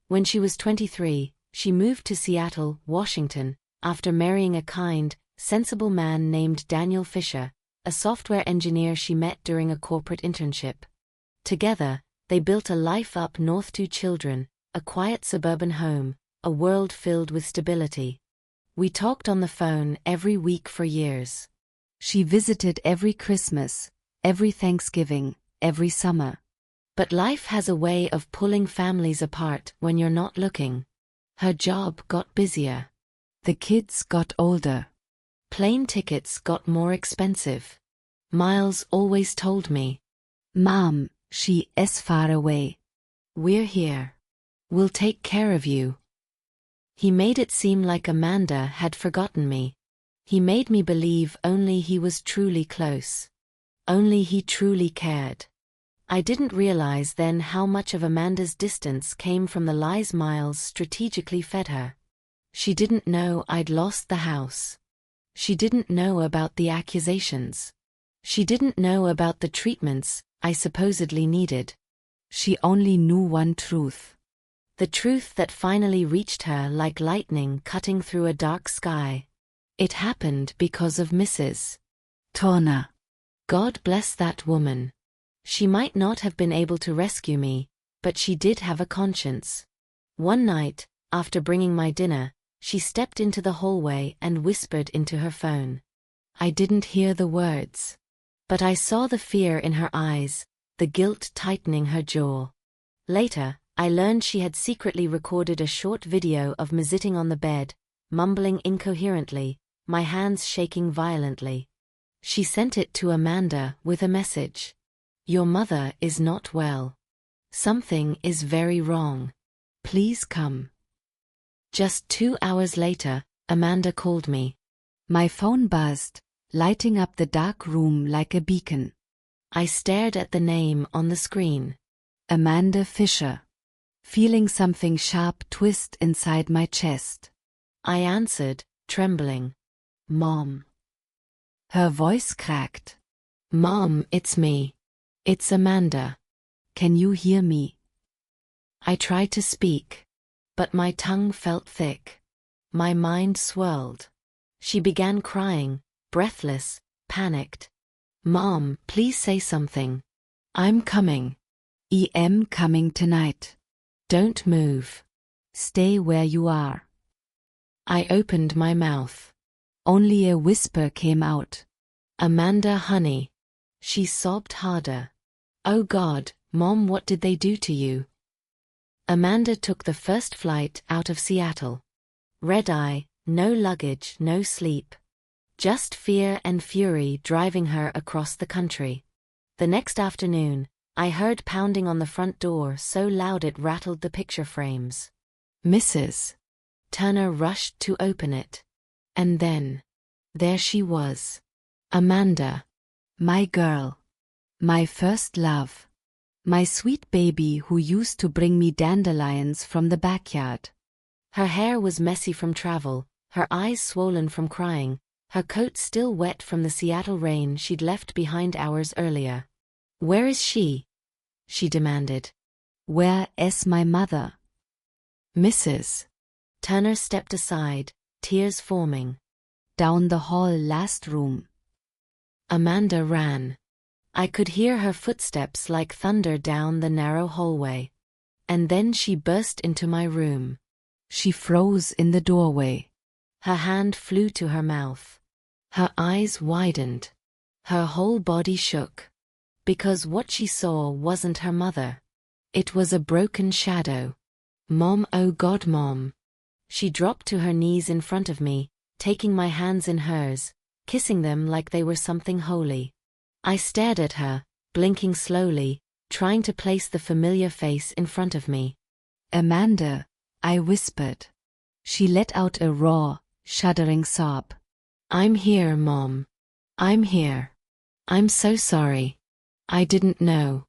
A: When she was 23, She moved to Seattle, Washington, after marrying a kind, sensible man named Daniel Fisher, a software engineer she met during a corporate internship. Together, they built a life up north, 2 children, a quiet suburban home, a world filled with stability. We talked on the phone every week for years.
B: She visited every Christmas, every Thanksgiving, every summer.
A: But life has a way of pulling families apart when you're not looking. Her job got busier.
B: The kids got older.
A: Plane tickets got more expensive. Miles always told me,
B: "Mom, she is far away.
A: "We're here. We'll take care of you." He made it seem like Amanda had forgotten me. He made me believe only he was truly close. Only he truly cared. I didn't realize then how much of Amanda's distance came from the lies Miles strategically fed her. She didn't know I'd lost the house. She didn't know about the accusations. She didn't know about the treatments I supposedly needed.
B: She only knew one truth.
A: The truth that finally reached her like lightning cutting through a dark sky. It happened because of Mrs.
B: Turner.
A: God bless that woman. She might not have been able to rescue me, but she did have a conscience. One night, after bringing my dinner, she stepped into the hallway and whispered into her phone. I didn't hear the words. But I saw the fear in her eyes, the guilt tightening her jaw. Later, I learned she had secretly recorded a short video of me sitting on the bed, mumbling incoherently, my hands shaking violently. She sent it to Amanda with a message. Your mother is not well. Something is very wrong. Please come. Just 2 hours later, Amanda called me.
B: My phone buzzed, lighting up the dark room like a beacon.
A: I stared at the name on the screen.
B: Amanda Fisher. Feeling something sharp twist inside my chest.
A: I answered, trembling. Mom.
B: Her voice cracked.
A: Mom, it's me. It's Amanda.
B: Can you hear me?
A: I tried to speak, but my tongue felt thick. My mind swirled. She began crying, breathless, panicked. Mom, please say something. I'm coming.
B: I am coming tonight.
A: Don't move.
B: Stay where you are.
A: I opened my mouth.
B: Only a whisper came out.
A: Amanda, honey. She sobbed harder. Oh God, Mom, what did they do to you? Amanda took the first flight out of Seattle. Red eye, no luggage, no sleep. Just fear and fury driving her across the country. The next afternoon, I heard pounding on the front door so loud it rattled the picture frames. Mrs. Turner rushed to open it. And then, there she was. Amanda.
B: My girl. My first love. My sweet baby who used to bring me dandelions from the backyard.
A: Her hair was messy from travel, her eyes swollen from crying, her coat still wet from the Seattle rain she'd left behind hours earlier. Where is she? She demanded.
B: Where is my mother?
A: Mrs. Turner stepped aside, tears forming.
B: Down the hall, last room.
A: Amanda ran. I could hear her footsteps like thunder down the narrow hallway. And then she burst into my room.
B: She froze in the doorway.
A: Her hand flew to her mouth. Her eyes widened. Her whole body shook. Because what she saw wasn't her mother. It was a broken shadow. Mom, oh God, Mom. She dropped to her knees in front of me, taking my hands in hers, kissing them like they were something holy. I stared at her, blinking slowly, trying to place the familiar face in front of me.
B: Amanda, I whispered. She let out a raw, shuddering sob.
A: I'm here, Mom. I'm here. I'm so sorry. I didn't know.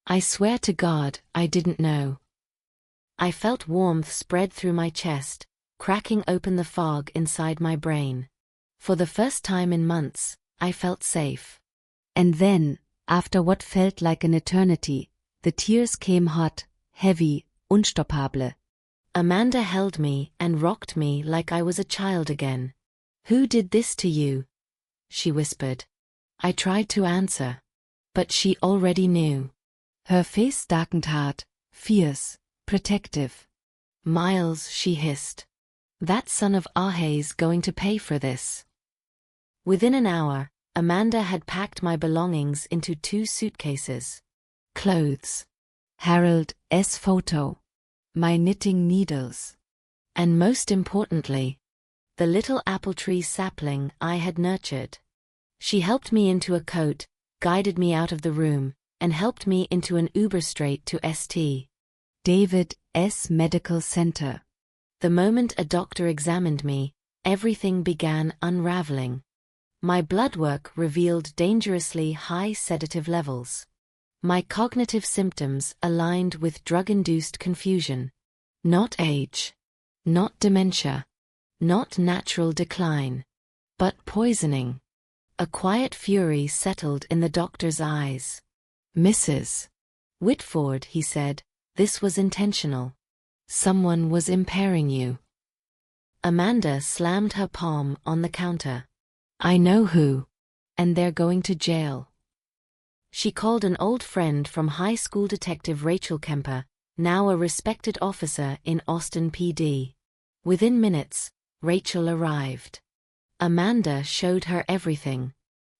A: I swear to God, I didn't know. I felt warmth spread through my chest, cracking open the fog inside my brain. For the first time in months, I felt safe.
B: And then, after what felt like an eternity, the tears came hot, heavy, unstoppable.
A: Amanda held me and rocked me like I was a child again. "Who did this to you?" she whispered. I tried to answer, but she already knew.
B: Her face darkened hard, fierce, protective.
A: "Miles," she hissed. "That son of Ahe's going to pay for this." Within an hour, Amanda had packed my belongings into 2 suitcases.
B: Clothes. Harold's photo. My knitting needles.
A: And most importantly, the little apple tree sapling I had nurtured. She helped me into a coat, guided me out of the room, and helped me into an Uber straight to St.
B: David's Medical Center.
A: The moment a doctor examined me, everything began unraveling. My blood work revealed dangerously high sedative levels. My cognitive symptoms aligned with drug-induced confusion. Not age. Not dementia. Not natural decline. But poisoning. A quiet fury settled in the doctor's eyes. "Mrs. Whitford," he said, "this was intentional. Someone was impairing you." Amanda slammed her palm on the counter. "I know who. And they're going to jail." She called an old friend from high school, Detective Rachel Kemper, now a respected officer in Austin PD. Within minutes, Rachel arrived. Amanda showed her everything.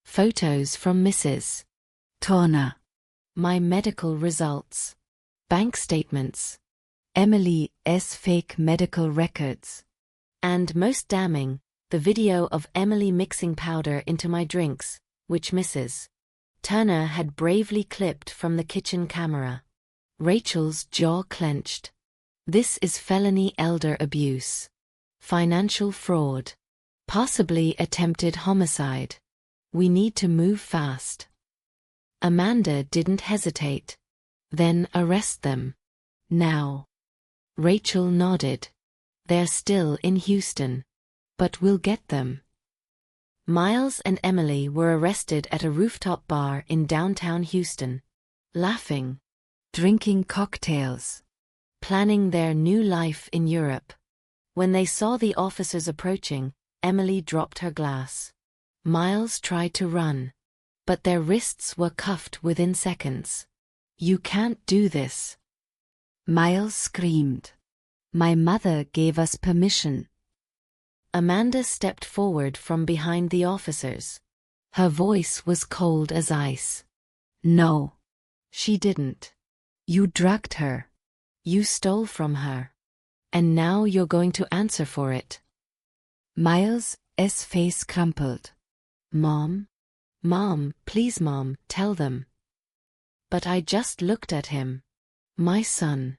A: Photos from Mrs.
B: Turner.
A: My medical results. Bank statements.
B: Emily's fake medical records.
A: And most damning, the video of Emily mixing powder into my drinks, which Mrs. Turner had bravely clipped from the kitchen camera. Rachel's jaw clenched. "This is felony elder abuse. Financial fraud. Possibly attempted homicide. We need to move fast." Amanda didn't hesitate. "Then arrest them. Now." Rachel nodded. "They're still in Houston. But we'll get them." Miles and Emily were arrested at a rooftop bar in downtown Houston. Laughing.
B: Drinking cocktails.
A: Planning their new life in Europe. When they saw the officers approaching, Emily dropped her glass. Miles tried to run. But their wrists were cuffed within seconds. "You can't do this."
B: Miles screamed. "My mother gave us permission."
A: Amanda stepped forward from behind the officers. Her voice was cold as ice.
B: "No.
A: She didn't.
B: You drugged her.
A: You stole from her. And now you're going to answer for it."
B: Miles' face crumpled.
A: "Mom? Mom, please Mom, tell them." But I just looked at him. My son.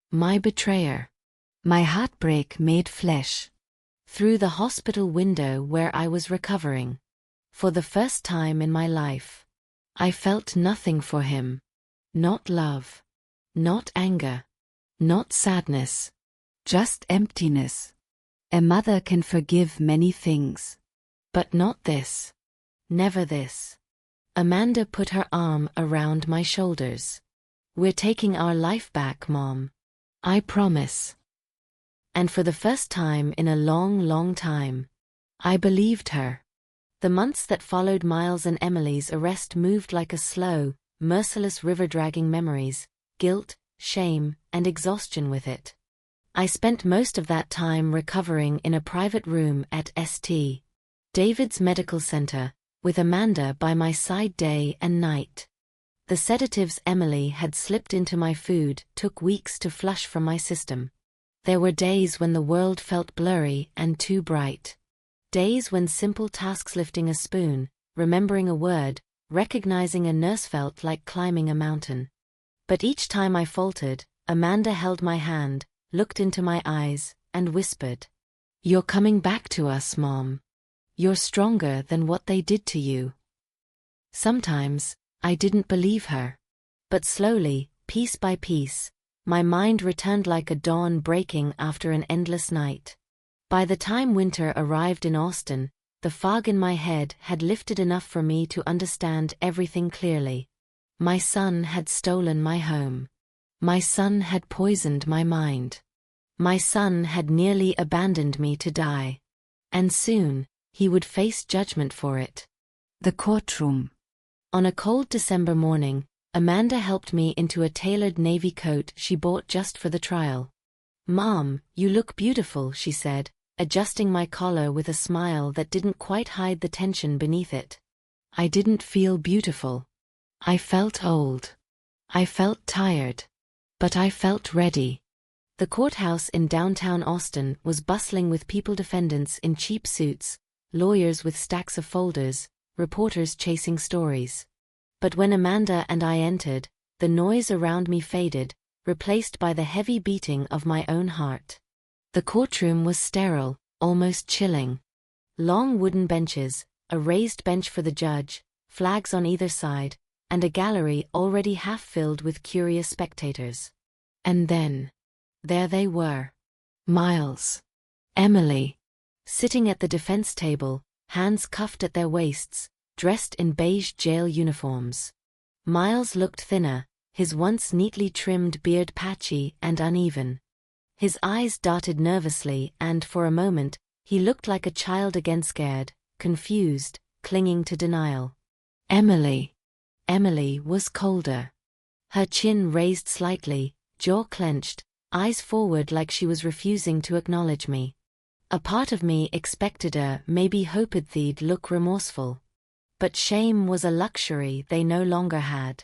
A: My betrayer.
B: My heartbreak made flesh.
A: Through the hospital window where I was recovering. For the first time in my life, I felt nothing for him. Not love. Not anger. Not sadness.
B: Just emptiness. A mother can forgive many things.
A: But not this. Never this. Amanda put her arm around my shoulders. "We're taking our life back, Mom. I promise." And for the first time in a long, long time, I believed her. The months that followed Miles and Emily's arrest moved like a slow, merciless river, dragging memories, guilt, shame, and exhaustion with it. I spent most of that time recovering in a private room at St. David's Medical Center, with Amanda by my side day and night. The sedatives Emily had slipped into my food took weeks to flush from my system. There were days when the world felt blurry and too bright. Days when simple tasks, lifting a spoon, remembering a word, recognizing a nurse, felt like climbing a mountain. But each time I faltered, Amanda held my hand, looked into my eyes, and whispered, "You're coming back to us, Mom. You're stronger than what they did to you." Sometimes, I didn't believe her. But slowly, piece by piece, my mind returned like a dawn breaking after an endless night. By the time winter arrived in Austin, the fog in my head had lifted enough for me to understand everything clearly. My son had stolen my home. My son had poisoned my mind. My son had nearly abandoned me to die. And soon, he would face judgment for it.
B: The courtroom.
A: On a cold December morning, Amanda helped me into a tailored navy coat she bought just for the trial. "Mom, you look beautiful," she said, adjusting my collar with a smile that didn't quite hide the tension beneath it. I didn't feel beautiful. I felt old. I felt tired. But I felt ready. The courthouse in downtown Austin was bustling with people, defendants in cheap suits, lawyers with stacks of folders, reporters chasing stories. But when Amanda and I entered, the noise around me faded, replaced by the heavy beating of my own heart. The courtroom was sterile, almost chilling. Long wooden benches, a raised bench for the judge, flags on either side, and a gallery already half filled with curious spectators. And then, there they were. Miles. Emily. Sitting at the defense table, hands cuffed at their waists, dressed in beige jail uniforms. Miles looked thinner, his once neatly trimmed beard patchy and uneven. His eyes darted nervously and, for a moment, he looked like a child again, scared, confused, clinging to denial. Emily. Emily was colder. Her chin raised slightly, jaw clenched, eyes forward like she was refusing to acknowledge me. A part of me expected her, maybe hoped they'd look remorseful. But shame was a luxury they no longer had.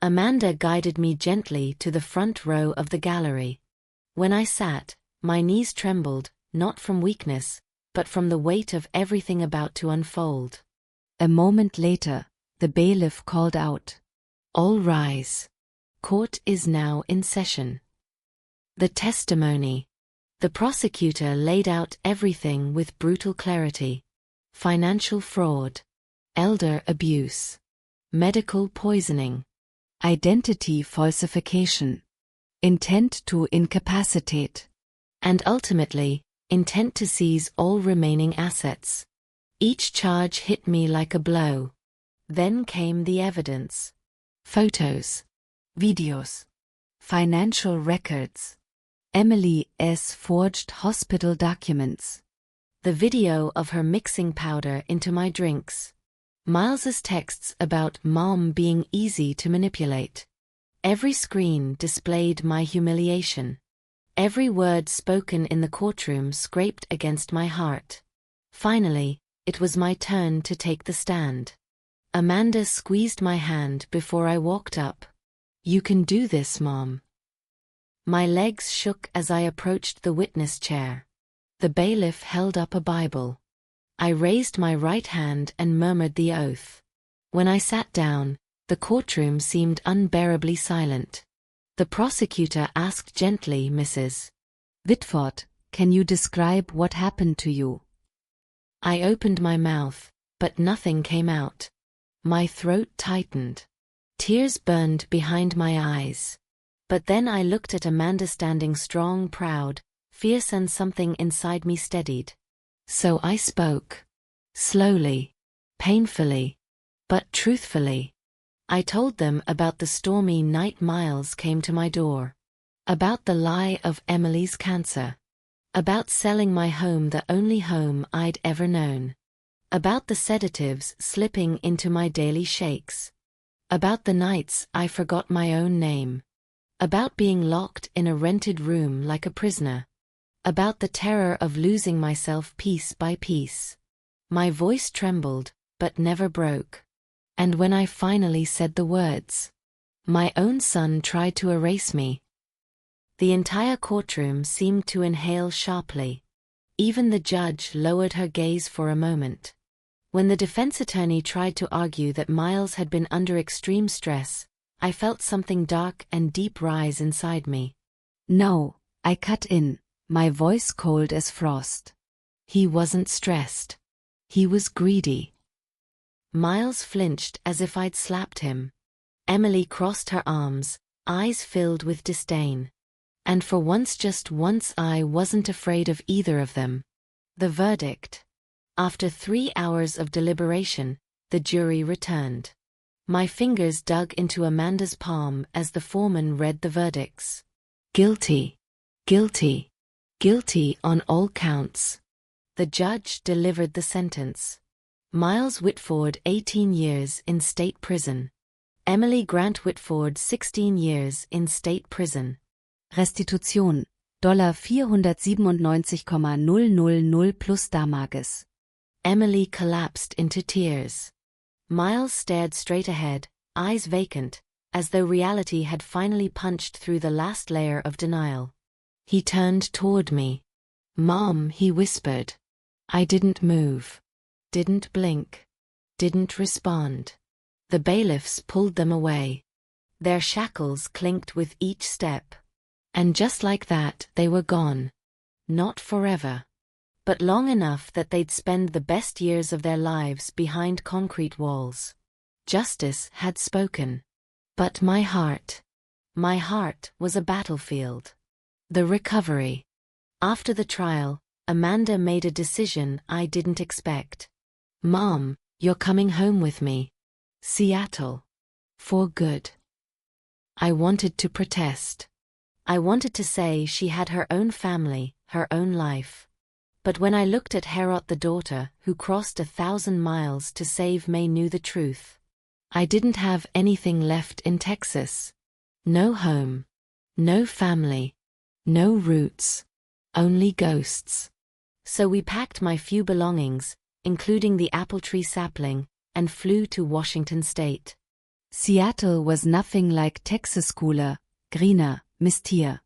A: Amanda guided me gently to the front row of the gallery. When I sat, my knees trembled, not from weakness, but from the weight of everything about to unfold.
B: A moment later, the bailiff called out,
A: "All rise. Court is now in session." The testimony. The prosecutor laid out everything with brutal clarity. Financial fraud. Elder abuse. Medical poisoning.
B: Identity falsification. Intent to incapacitate.
A: And ultimately, intent to seize all remaining assets. Each charge hit me like a blow. Then came the evidence. Photos.
B: Videos. Financial records. Emily's forged hospital documents.
A: The video of her mixing powder into my drinks. Miles's texts about Mom being easy to manipulate. Every screen displayed my humiliation. Every word spoken in the courtroom scraped against my heart. Finally, it was my turn to take the stand. Amanda squeezed my hand before I walked up. "You can do this, Mom." My legs shook as I approached the witness chair. The bailiff held up a Bible. I raised my right hand and murmured the oath. When I sat down, the courtroom seemed unbearably silent. The prosecutor asked gently, "Mrs.
B: Whitford, can you describe what happened to you?"
A: I opened my mouth, but nothing came out. My throat tightened. Tears burned behind my eyes. But then I looked at Amanda standing strong, proud, fierce, and something inside me steadied. So I spoke. Slowly. Painfully. But truthfully. I told them about the stormy night Miles came to my door. About the lie of Emily's cancer. About selling my home, the only home I'd ever known. About the sedatives slipping into my daily shakes. About the nights I forgot my own name. About being locked in a rented room like a prisoner. About the terror of losing myself piece by piece. My voice trembled, but never broke. And when I finally said the words, my own son tried to erase me. The entire courtroom seemed to inhale sharply. Even the judge lowered her gaze for a moment. When the defense attorney tried to argue that Miles had been under extreme stress, I felt something dark and deep rise inside me.
B: "No," I cut in, my voice cold as frost.
A: "He wasn't stressed. He was greedy." Miles flinched as if I'd slapped him. Emily crossed her arms, eyes filled with disdain. And for once, just once, I wasn't afraid of either of them. The verdict. After 3 hours of deliberation, the jury returned. My fingers dug into Amanda's palm as the foreman read the verdicts. Guilty. Guilty. Guilty on all counts. The judge delivered the sentence. Miles Whitford 18 years in state prison. Emily Grant Whitford 16 years in state prison.
B: Restitution, $497,000 plus Damages.
A: Emily collapsed into tears. Miles stared straight ahead, eyes vacant, as though reality had finally punched through the last layer of denial. He turned toward me. "Mom," he whispered. I didn't move. Didn't blink. Didn't respond. The bailiffs pulled them away. Their shackles clinked with each step. And just like that, they were gone. Not forever. But long enough that they'd spend the best years of their lives behind concrete walls. Justice had spoken. But my heart was a battlefield. The recovery. After the trial, Amanda made a decision I didn't expect. "Mom, you're coming home with me. Seattle. For good." I wanted to protest. I wanted to say she had her own family, her own life. But when I looked at Herot, the daughter who crossed 1,000 miles to save May, knew the truth. I didn't have anything left in Texas. No home. No family. No roots. Only ghosts. So we packed my few belongings, including the apple tree sapling, and flew to Washington State.
B: Seattle was nothing like Texas, cooler, greener, mistier.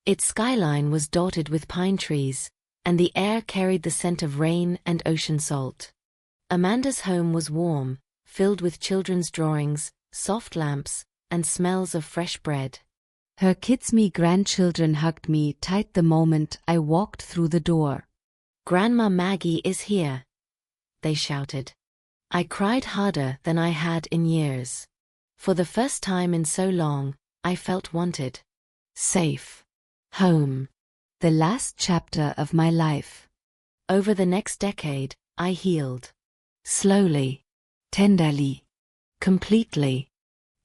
A: Its skyline was dotted with pine trees, and the air carried the scent of rain and ocean salt. Amanda's home was warm, filled with children's drawings, soft lamps, and smells of fresh bread.
B: Her kids, me grandchildren, hugged me tight the moment I walked through the door.
A: "Grandma Maggie is here," they shouted. I cried harder than I had in years. For the first time in so long, I felt wanted. Safe. Home.
B: The last chapter of my life.
A: Over the next decade, I healed. Slowly. Tenderly. Completely.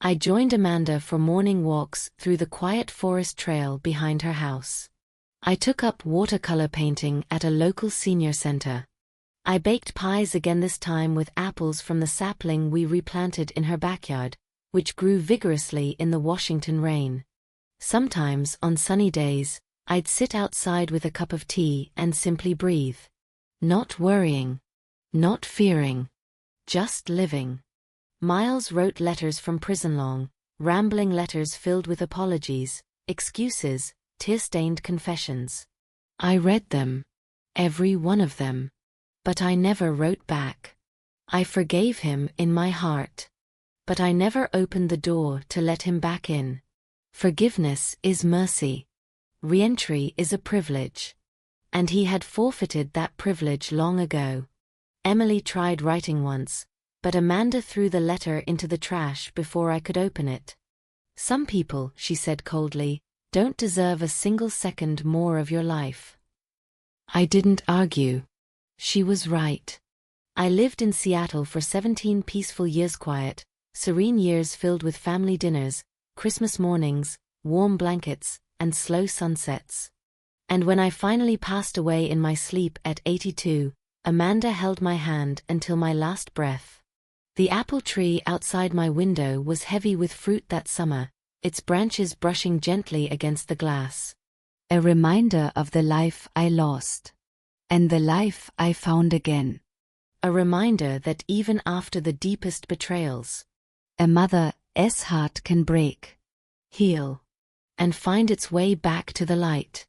A: I joined Amanda for morning walks through the quiet forest trail behind her house. I took up watercolor painting at a local senior center. I baked pies again, this time with apples from the sapling we replanted in her backyard, which grew vigorously in the Washington rain. Sometimes, on sunny days, I'd sit outside with a cup of tea and simply breathe. Not worrying. Not fearing. Just living. Miles wrote letters from prison, long, rambling letters filled with apologies, excuses, tear-stained confessions. I read them. Every one of them. But I never wrote back. I forgave him in my heart. But I never opened the door to let him back in. Forgiveness is mercy. Re-entry is a privilege. And he had forfeited that privilege long ago. Emily tried writing once, but Amanda threw the letter into the trash before I could open it. "Some people," she said coldly, "don't deserve a single second more of your life." I didn't argue. She was right. I lived in Seattle for 17 peaceful years, quiet, serene years filled with family dinners, Christmas mornings, warm blankets, and slow sunsets. And when I finally passed away in my sleep at 82, Amanda held my hand until my last breath. The apple tree outside my window was heavy with fruit that summer, its branches brushing gently against the glass.
B: A reminder of the life I lost. And the life I found again.
A: A reminder that even after the deepest betrayals,
B: a mother's heart can break,
A: heal, and find its way back to the light.